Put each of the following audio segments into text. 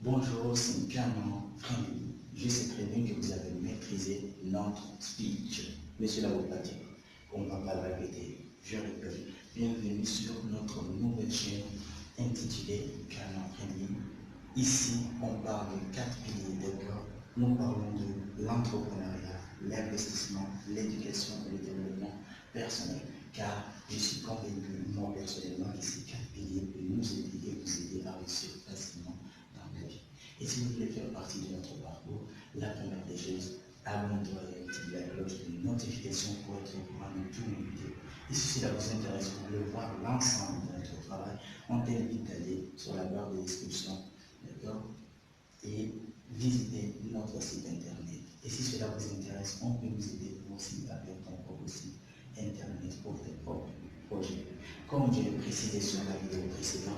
Bonjour, c'est Canon Frémy. Je sais très bien que vous avez maîtrisé notre speech. Mais cela ne veut pas dire qu'on ne va pas le répéter. Je répète, bienvenue sur notre nouvelle chaîne intitulée Canon Frémy. Ici, on parle de 4 piliers, d'accord? Nous parlons de l'entrepreneuriat, l'investissement, l'éducation et le développement personnel. Car je suis convaincu, moi personnellement, que ces 4 piliers peuvent nous aider et vous aider à réussir facilement dans la vie. Et si vous voulez faire partie de notre parcours, la première des choses, abonnez-vous et activez la cloche de notification pour être au courant de toutes nos vidéos. Et si cela vous intéresse, vous voulez voir l'ensemble de notre travail, on t'invite d'aller sur la barre de description, d'accord, et visiter notre site internet. Et si cela vous intéresse, on peut vous aider aussi à faire ton propre site internet pour tes propres projets. Comme je l'ai précisé sur la vidéo précédente,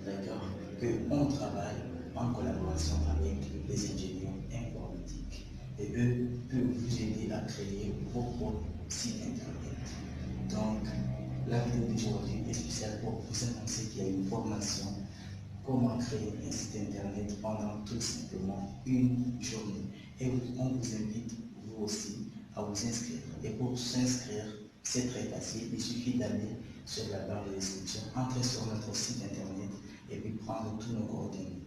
d'accord, qu'on travaille en collaboration avec les ingénieurs informatiques. Et eux peuvent vous aider à créer vos propres sites internet. Donc, la vidéo d'aujourd'hui est spéciale pour vous annoncer qu'il y a une formation comment créer un site internet pendant tout simplement une journée. Et on vous invite, vous aussi, à vous inscrire. Et pour s'inscrire, c'est très facile. Il suffit d'aller sur la barre de description, entrer sur notre site internet et puis prendre tous nos coordonnées,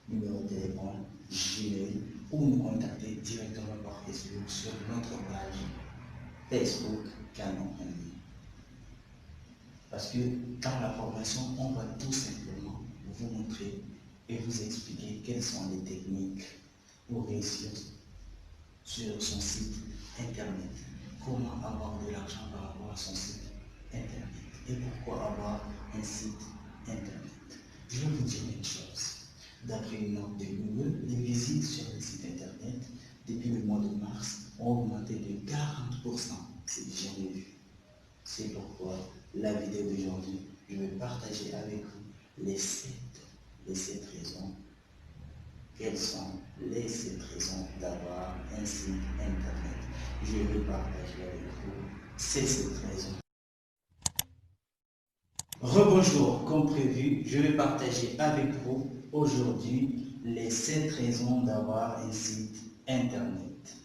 numéro de téléphone, Gmail, ou nous contacter directement par Facebook sur notre page Facebook Canon Frémy. Parce que dans la formation, on va tout simplement vous montrer et vous expliquer quelles sont les techniques pour réussir sur son site internet. Comment avoir de l'argent par rapport à son site internet. Et pourquoi avoir un site internet. Je vais vous dire une chose. D'après une note de Google, les visites sur le site internet depuis le mois de mars ont augmenté de 40%. C'est jamais vu. C'est pourquoi la vidéo d'aujourd'hui, je vais partager avec vous les 7 raisons. Quelles sont les 7 raisons d'avoir un site internet? Je vais partager avec vous ces 7 raisons. Rebonjour, comme prévu, je vais partager avec vous aujourd'hui les 7 raisons d'avoir un site internet.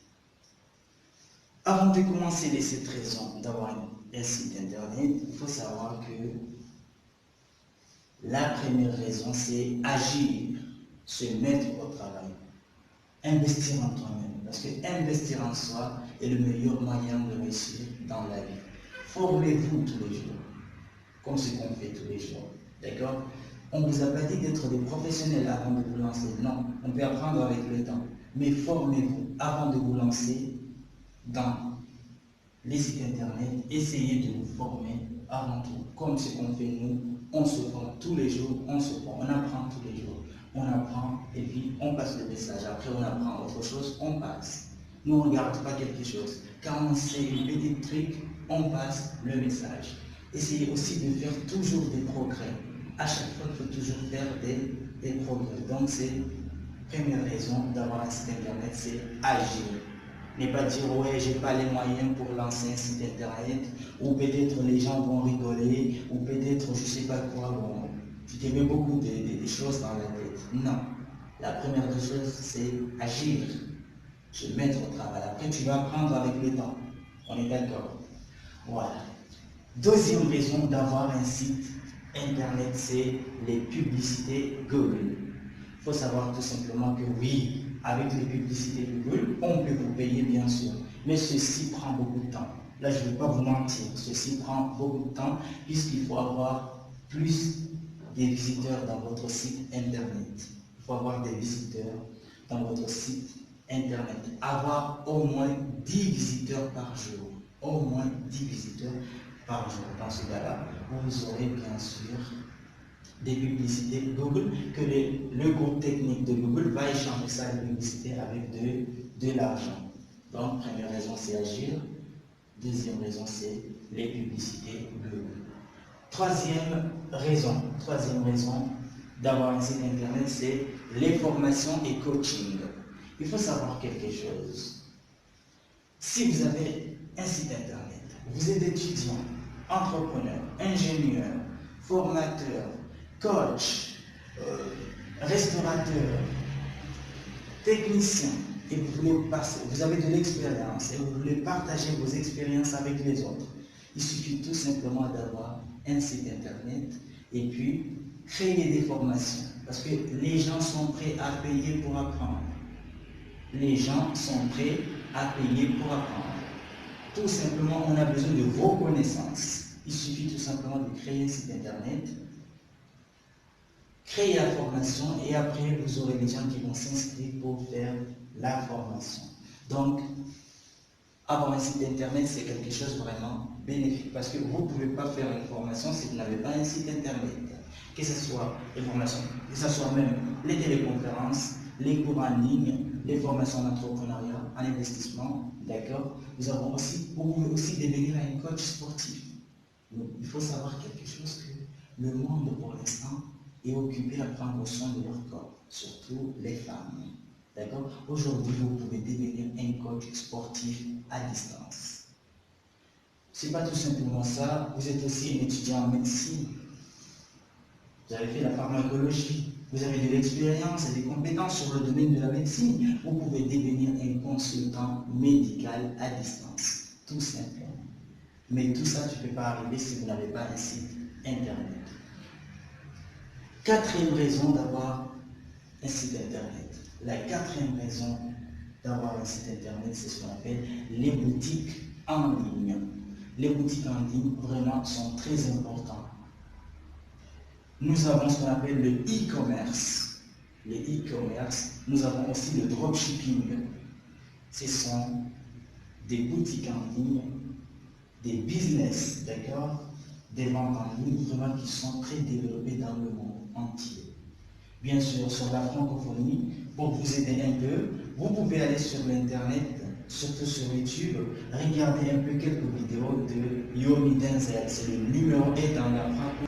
Avant de commencer les 7 raisons d'avoir un site internet, il faut savoir que la première raison, c'est agir, se mettre au travail, investir en toi-même. Parce que investir en soi est le meilleur moyen de réussir dans la vie. Formez-vous tous les jours, comme ce qu'on fait tous les jours. D'accord? On ne vous a pas dit d'être des professionnels avant de vous lancer. Non, on peut apprendre avec le temps. Mais formez-vous avant de vous lancer dans les sites internet, essayez de vous former avant tout, comme ce qu'on fait nous, on se forme tous les jours, on se forme, on apprend tous les jours, on apprend et puis on passe le message, après on apprend autre chose, on passe. Nous on ne regarde pas quelque chose, quand on sait une petite truc, on passe le message. Essayez aussi de faire toujours des progrès, à chaque fois il faut toujours faire des progrès, donc c'est la première raison d'avoir un site internet, c'est agir. Ne pas dire ouais j'ai pas les moyens pour lancer un site internet, ou peut-être les gens vont rigoler, ou peut-être je sais pas quoi, bon, tu te mets beaucoup de choses dans la tête. Non, la première des choses c'est agir, se mettre au travail. Après tu vas apprendre avec le temps, on est d'accord. Voilà. Deuxième raison d'avoir un site internet, c'est les publicités Google. Il faut savoir tout simplement que oui, avec les publicités Google, on peut vous payer bien sûr, mais ceci prend beaucoup de temps. Là, je ne vais pas vous mentir, ceci prend beaucoup de temps puisqu'il faut avoir plus de visiteurs dans votre site internet. Il faut avoir des visiteurs dans votre site internet. Avoir au moins 10 visiteurs par jour. Au moins 10 visiteurs par jour. Dans ce cas-là, vous aurez bien sûr des publicités Google, que le groupe technique de Google va échanger ça de publicité avec de l'argent. Donc, première raison, c'est agir. Deuxième raison, c'est les publicités Google. Troisième raison d'avoir un site internet, c'est les formations et coaching. Il faut savoir quelque chose. Si vous avez un site internet, vous êtes étudiant, entrepreneur, ingénieur, formateur, coach, restaurateur, technicien et vous avez de l'expérience et vous voulez partager vos expériences avec les autres, il suffit tout simplement d'avoir un site internet et puis créer des formations. Parce que les gens sont prêts à payer pour apprendre. Les gens sont prêts à payer pour apprendre. Tout simplement, on a besoin de vos connaissances. Il suffit tout simplement de créer un site internet, créer la formation et après vous aurez des gens qui vont s'inscrire pour faire la formation. Donc, avoir un site internet, c'est quelque chose de vraiment bénéfique parce que vous ne pouvez pas faire une formation si vous n'avez pas un site internet. Que ce soit les formations, que ce soit même les téléconférences, les cours en ligne, les formations en entrepreneuriat, en investissement, d'accord. Vous pouvez aussi devenir un coach sportif. Donc, il faut savoir quelque chose que le monde pour l'instant est occupé à prendre soin de leur corps, surtout les femmes. D'accord. Aujourd'hui, vous pouvez devenir un coach sportif à distance. Ce n'est pas tout simplement ça, vous êtes aussi un étudiant en médecine. Vous avez fait la pharmacologie, vous avez de l'expérience et des compétences sur le domaine de la médecine. Vous pouvez devenir un consultant médical à distance, tout simplement. Mais tout ça, tu ne peux pas arriver si vous n'avez pas un site internet. Quatrième raison d'avoir un site internet. La quatrième raison d'avoir un site internet, c'est ce qu'on appelle les boutiques en ligne. Les boutiques en ligne, vraiment, sont très importantes. Nous avons ce qu'on appelle le e-commerce. Le e-commerce, nous avons aussi le dropshipping. Ce sont des boutiques en ligne, des business, d'accord, des ventes en ligne vraiment qui sont très développées dans le monde entier. Bien sûr, sur la francophonie, pour vous aider un peu, vous pouvez aller sur l'internet, surtout sur YouTube, regarder un peu quelques vidéos de Yomi Denzel. C'est le numéro 1 dans la francophonie.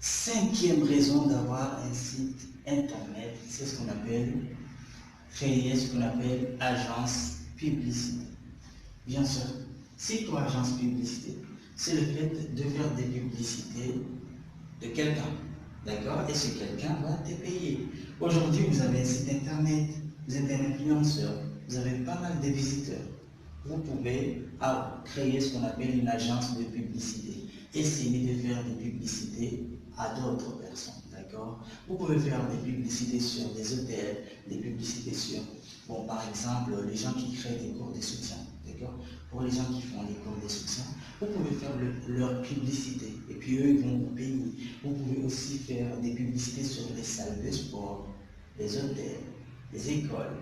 Cinquième raison d'avoir un site internet, c'est ce qu'on appelle créer ce qu'on appelle agence publicité. Bien sûr, c'est quoi agence publicité? C'est le fait de faire des publicités de quelqu'un, d'accord? Et ce quelqu'un va te payer. Aujourd'hui, vous avez un site internet, vous êtes un influenceur, vous avez pas mal de visiteurs. Vous pouvez créer ce qu'on appelle une agence de publicité. Essayez de faire des publicités à d'autres personnes, d'accord? Vous pouvez faire des publicités sur des hôtels, des publicités sur, bon, par exemple, les gens qui créent des cours de soutien, d'accord? Pour les gens qui font des cours de soutien, vous pouvez faire leur publicité et puis eux, ils vont vous payer. Vous pouvez aussi faire des publicités sur les salles de sport, les hôtels, les écoles.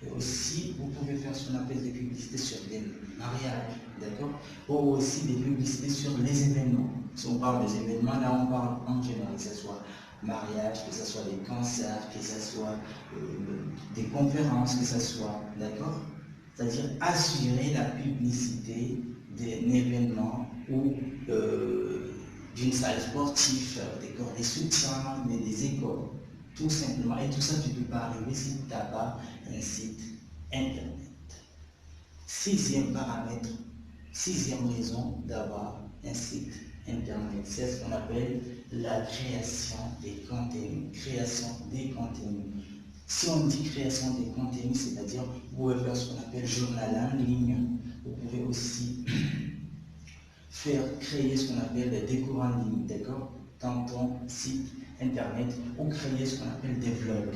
Et aussi, vous pouvez faire ce qu'on appelle des publicités sur des mariages, d'accord? Ou aussi des publicités sur les événements. Si on parle des événements, là on parle en général, que ce soit mariage, que ce soit des concerts, que ce soit des conférences, que ce soit, d'accord? C'est-à-dire assurer la publicité d'un événement ou d'une salle sportive, des corps de soutien, mais des écoles. Tout simplement. Et tout ça, tu ne peux pas arriver si tu n'as pas un site internet. Sixième paramètre, sixième raison d'avoir un site internet, c'est ce qu'on appelle la création des contenus. Création des contenus. Si on dit création des contenus, c'est-à-dire vous pouvez faire ce qu'on appelle journal en ligne. Vous pouvez aussi créer ce qu'on appelle des cours en ligne, d'accord, dans ton site internet ou créer ce qu'on appelle des vlogs.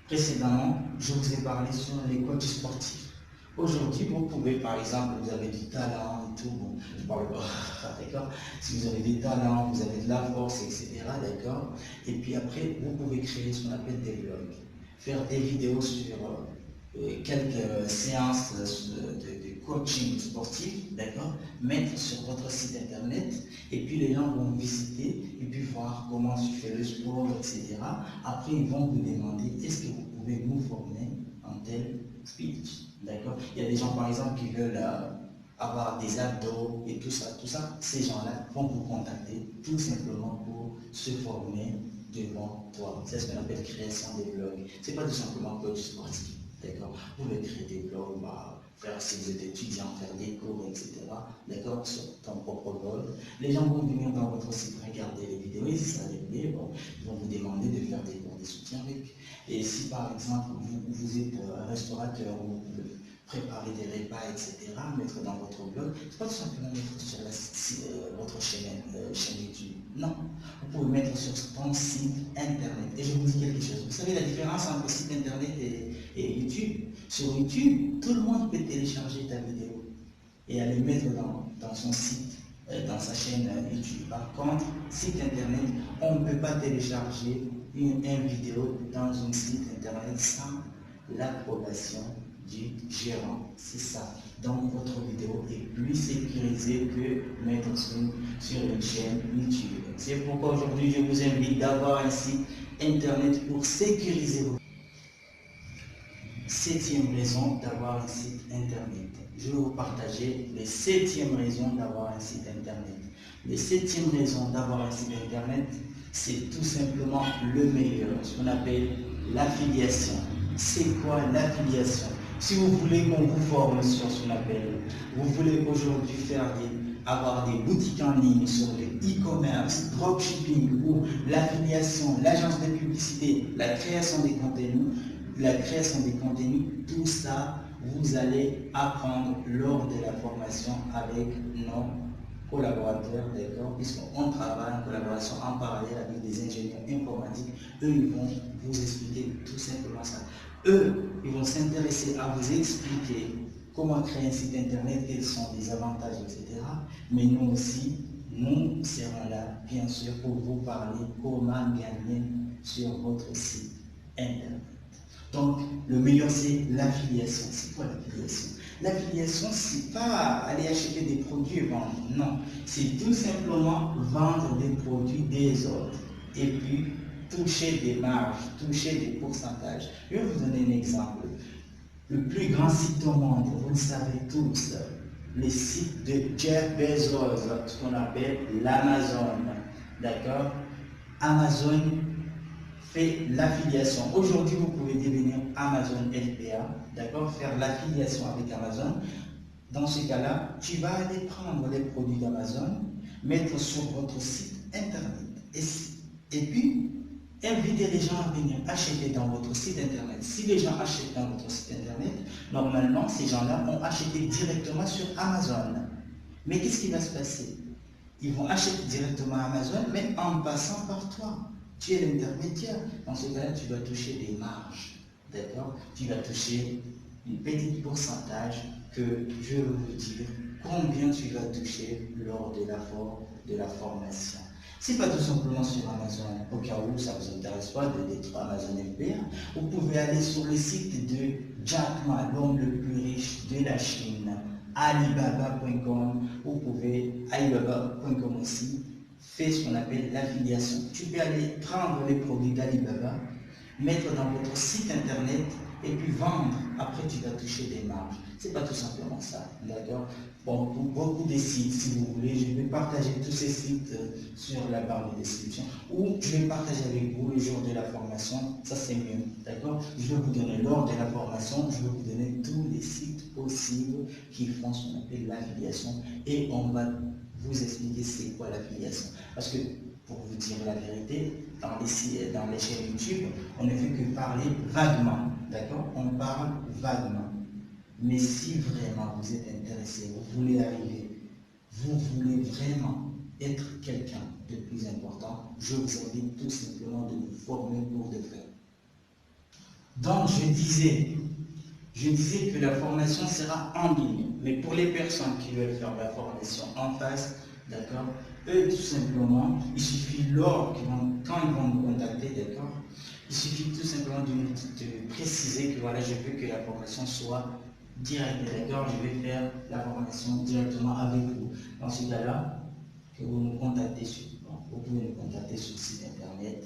Précédemment, je vous ai parlé sur les coachs sportifs. Aujourd'hui, vous pouvez, par exemple, vous avez du talent et tout, bon, je parle pas, d'accord. Si vous avez des talents, vous avez de la force, etc., d'accord. Et puis après, vous pouvez créer ce qu'on appelle des vlogs, faire des vidéos sur quelques séances de coaching sportif, d'accord, mettre sur votre site internet, et puis les gens vont visiter, et puis voir comment tu fais le sport, etc. Après, ils vont vous demander, est-ce que vous pouvez nous former en tel speech, d'accord. Il y a des gens, par exemple, qui veulent avoir des abdos et tout ça, ces gens-là vont vous contacter tout simplement pour se former devant toi. C'est ce qu'on appelle création des blogs. C'est pas tout simplement coach sportif. D'accord. Vous pouvez créer des blogs, faire, si vous êtes étudiant, faire des cours, etc. D'accord, sur ton propre blog. Les gens vont venir dans votre site regarder les vidéos, et si ça les plaît, bon, ils vont vous demander de faire des cours de soutien avec. Et si par exemple vous êtes un restaurateur ou vous pouvez préparer des repas, etc., mettre dans votre blog, c'est pas tout simplement mettre sur votre chaîne YouTube. Non, vous pouvez mettre sur ton site internet. Et je vous dis quelque chose. Vous savez la différence entre site internet et YouTube? Sur YouTube, tout le monde peut télécharger ta vidéo et aller mettre dans son site, dans sa chaîne YouTube. Par contre, site internet, on ne peut pas télécharger une vidéo dans un site internet sans l'approbation du gérant. C'est ça. Donc votre vidéo est plus sécurisée que mettre sur une chaîne YouTube. C'est pourquoi aujourd'hui je vous invite d'avoir un site internet pour sécuriser vos. Septième raison d'avoir un site internet. Je vais vous partager les 7e raisons d'avoir un site internet. Les 7e raisons d'avoir un site internet, c'est tout simplement le meilleur, ce qu'on appelle l'affiliation. C'est quoi l'affiliation? Si vous voulez qu'on vous forme sur ce qu'on appelle, vous voulez aujourd'hui avoir des boutiques en ligne sur le e-commerce, dropshipping ou l'affiliation, l'agence de publicité, la création des contenus, tout ça, vous allez apprendre lors de la formation avec nos collaborateurs, d'accord, puisqu'on travaille en collaboration en parallèle avec des ingénieurs informatiques. Eux, ils vont vous expliquer tout simplement ça. Eux, ils vont s'intéresser à vous expliquer comment créer un site internet, quels sont les avantages, etc. Mais nous aussi, nous serons là, bien sûr, pour vous parler comment gagner sur votre site internet. Donc, le meilleur, c'est l'affiliation. C'est quoi l'affiliation? L'affiliation, c'est pas aller acheter des produits et vendre. Non, c'est tout simplement vendre des produits des autres. Et puis, toucher des marges, toucher des pourcentages. Je vais vous donner un exemple. Le plus grand site au monde, vous le savez tous, les sites de Jeff Bezos, ce qu'on appelle l'Amazon. D'accord? Amazon fait l'affiliation. Aujourd'hui, vous pouvez devenir Amazon FBA, d'accord, faire l'affiliation avec Amazon. Dans ce cas-là, tu vas aller prendre les produits d'Amazon, mettre sur votre site internet et puis inviter les gens à venir acheter dans votre site internet. Si les gens achètent dans votre site internet, normalement, ces gens-là vont acheter directement sur Amazon. Mais qu'est-ce qui va se passer? Ils vont acheter directement à Amazon, mais en passant par toi. Tu es l'intermédiaire. Dans ce cas-là, tu vas toucher des marges. D'accord? Tu vas toucher un petit pourcentage que je vais vous dire combien tu vas toucher lors de la formation. Ce n'est pas tout simplement sur Amazon. Au cas où ça ne vous intéresse pas d'être Amazon FBA, vous pouvez aller sur le site de Jack Ma, l'homme le plus riche de la Chine, Alibaba.com. Vous pouvez Alibaba.com aussi. Fait ce qu'on appelle l'affiliation. Tu peux aller prendre les produits d'Alibaba, mettre dans votre site internet et puis vendre. Après, tu vas toucher des marges. C'est pas tout simplement ça, d'accord? Bon, pour beaucoup de sites, si vous voulez, je vais partager tous ces sites sur la barre de description ou je vais partager avec vous le jour de la formation. Ça, c'est mieux, d'accord? Je vais vous donner lors de la formation, je vais vous donner tous les sites possibles qui font ce qu'on appelle l'affiliation et on va vous expliquer c'est quoi l'affiliation. Parce que, pour vous dire la vérité, dans les chaînes YouTube, on ne fait que parler vaguement, d'accord? On parle vaguement. Mais si vraiment vous êtes intéressé, vous voulez arriver, vous voulez vraiment être quelqu'un de plus important, je vous invite tout simplement de vous former pour de vrai. Donc, je disais que la formation sera en ligne, mais pour les personnes qui veulent faire la formation en face, d'accord, eux, tout simplement, il suffit quand ils vont nous contacter, d'accord, il suffit tout simplement de préciser que voilà, je veux que la formation soit directe, d'accord, je vais faire la formation directement avec vous. Dans ce cas-là, que vous nous contactez vous pouvez nous contacter sur le site internet,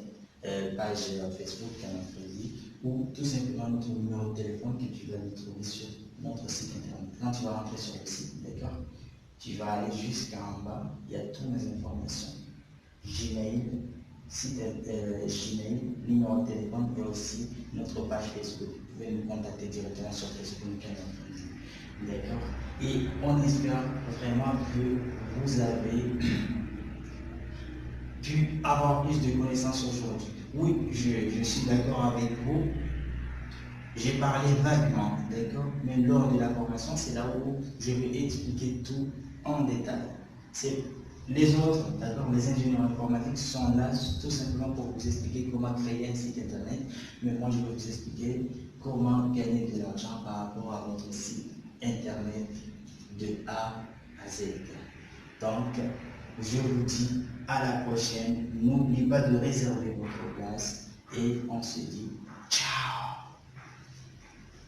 page Facebook Canal Crédit, ou tout simplement notre numéro de téléphone que tu vas nous trouver sur notre site internet. Quand tu vas rentrer sur le site, d'accord, tu vas aller jusqu'en bas, il y a toutes mes informations. Gmail, site Gmail, numéro de téléphone et aussi notre page Facebook. Vous pouvez nous contacter directement sur Facebook Canal Crédit. D'accord? Et on espère vraiment que vous avez pu avoir plus de connaissances aujourd'hui. Oui, je suis d'accord avec vous. J'ai parlé vaguement, d'accord? Mais lors de la formation, c'est là où je vais expliquer tout en détail. C'est les autres, d'accord? Les ingénieurs informatiques sont là tout simplement pour vous expliquer comment créer un site internet. Mais moi, je vais vous expliquer comment gagner de l'argent par rapport à votre site internet de A à Z. Donc, je vous dis à la prochaine. N'oubliez pas de réserver votre place et on se dit